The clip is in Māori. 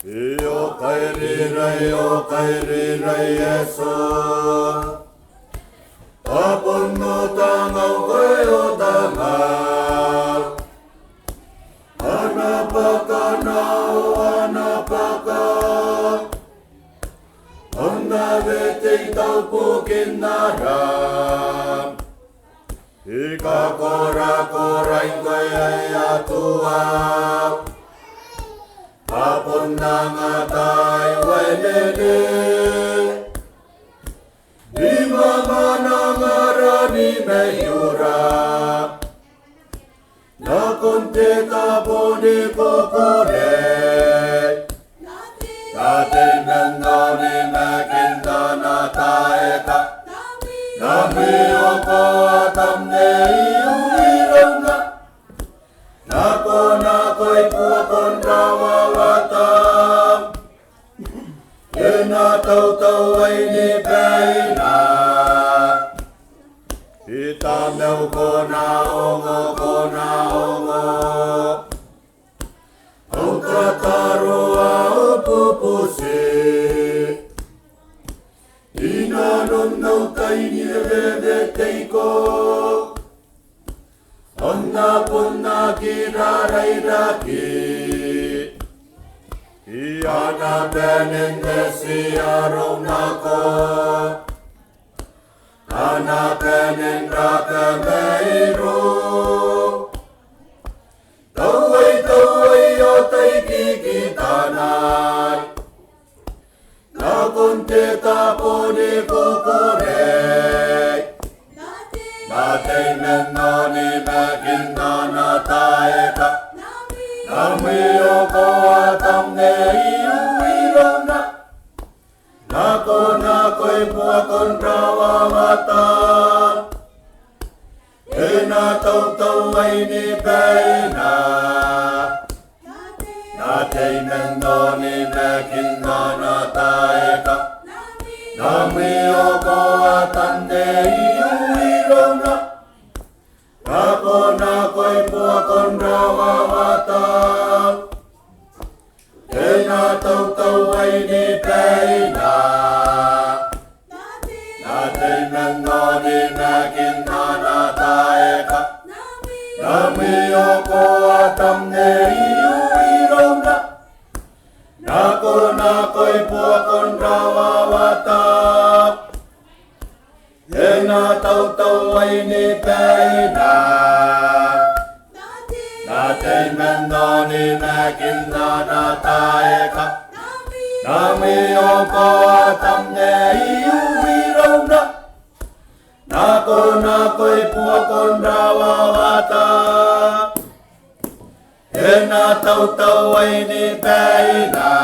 Iyo kairi rai Yesu Apun utang ang kayo tangal Anapaka Ang nabiting taupukin naram Ikakora-korain kaya'y atuak Apon na nga tayo wenene Di mamanangara ni mayura Na konti tapo ni kukure Dati nanda ni makinda na taeka Nami oko atam ne iuirong na Nako'y puakon rawawatam Yena tau ay nipaina Itamaw ko na ongo Ang kataro ao pupusi Inanon ng kay nilebetay ko Ang napon na kiraray-raki Iyana benende siyarong nako Hanapenen rakamayro Taway otay kikitanay Nakunti po ni kukurek Natay menoni makinda na taeka Nami oko atam ne iuirong na Nako'y puakon rawawatam Ena tau ay nipaina Natay menoni makinda na taeka Nami oko atam ne iuirong na Nako'y puakon rawawatam Ena tau ay nipaina Natay menoni makinda na taeka Nami oko atam ne iuirong na Nako'y puakon rawawatam Ena tau ay nipaina Natay menoni makinda na taeka Nami oko atam ne iuirong na Nako'y puakon rawawatam Ena tau ay nipaina